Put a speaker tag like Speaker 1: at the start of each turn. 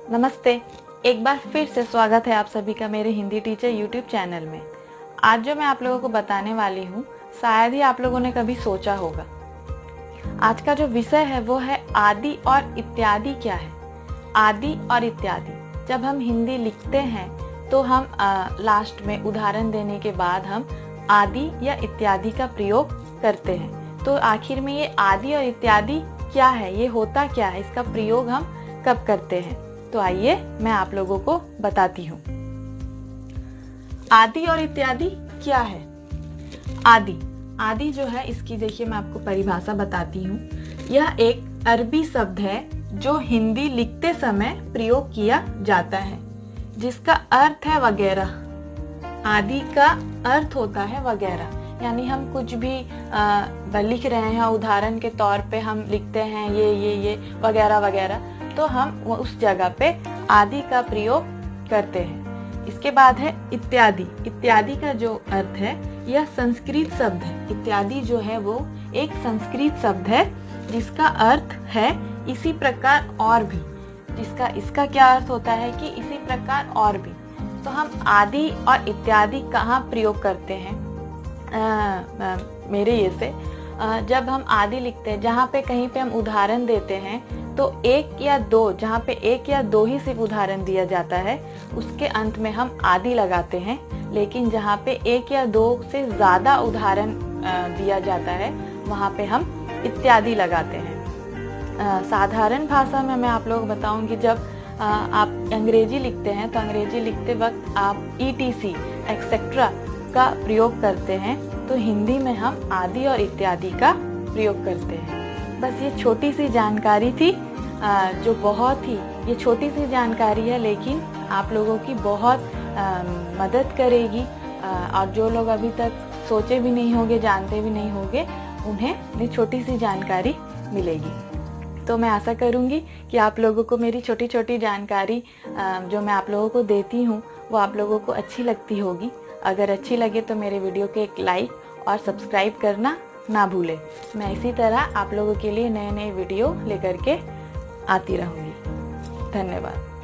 Speaker 1: नमस्ते। एक बार फिर से स्वागत है आप सभी का मेरे हिंदी टीचर यूट्यूब चैनल में। आज जो मैं आप लोगों को बताने वाली हूँ, शायद ही आप लोगों ने कभी सोचा होगा। आज का जो विषय है वो है आदि और इत्यादि क्या है। आदि और इत्यादि जब हम हिंदी लिखते हैं तो हम लास्ट में उदाहरण देने के बाद हम आदि या इत्यादि का प्रयोग करते हैं। तो आखिर में ये आदि और इत्यादि क्या है, ये होता क्या है, इसका प्रयोग हम कब करते हैं, तो आइए मैं आप लोगों को बताती हूँ। आदि और इत्यादि क्या है। आदि जो है, इसकी देखिए मैं आपको परिभाषा बताती हूँ। यह एक अरबी शब्द है जो हिंदी लिखते समय प्रयोग किया जाता है, जिसका अर्थ है वगैरह। आदि का अर्थ होता है वगैरह, यानी हम कुछ भी लिख रहे हैं, उदाहरण के तौर पे हम लिखते हैं ये वगैरह वगैरह, तो हम उस जगह पे आदि का प्रयोग करते हैं। इसके बाद है इत्यादि। इत्यादि का जो अर्थ है, यह संस्कृत शब्द है। इत्यादि जो है वो एक संस्कृत शब्द है जिसका अर्थ है इसी प्रकार और भी। इसका क्या अर्थ होता है कि इसी प्रकार और भी। तो हम आदि और इत्यादि कहाँ प्रयोग करते हैं? मेरे ये से जब हम आदि लिखते हैं, जहाँ पे कहीं पे हम उदाहरण देते हैं, तो एक या दो, जहाँ पे एक या दो ही सिर्फ उदाहरण दिया जाता है, उसके अंत में हम आदि लगाते हैं। लेकिन जहाँ पे एक या दो से ज़्यादा उदाहरण दिया जाता है, वहाँ पे हम इत्यादि लगाते हैं। साधारण भाषा में मैं आप लोगों को बताऊंगी, जब आप अंग्रेजी लिखते हैं तो अंग्रेजी लिखते वक्त आप ETC एक्सेट्रा का प्रयोग करते हैं, तो हिंदी में हम आदि और इत्यादि का प्रयोग करते हैं। बस ये छोटी सी जानकारी थी, जो बहुत ही ये छोटी सी जानकारी है, लेकिन आप लोगों की बहुत मदद करेगी। और जो लोग अभी तक सोचे भी नहीं होंगे, जानते भी नहीं होंगे, उन्हें ये छोटी सी जानकारी मिलेगी। तो मैं आशा करूंगी कि आप लोगों को मेरी छोटी छोटी जानकारी जो मैं आप लोगों को देती हूँ वो आप लोगों को अच्छी लगती होगी। अगर अच्छी लगे तो मेरे वीडियो को एक लाइक और सब्सक्राइब करना ना भूलें। मैं इसी तरह आप लोगों के लिए नए नए वीडियो लेकर के आती रहूँगी। धन्यवाद।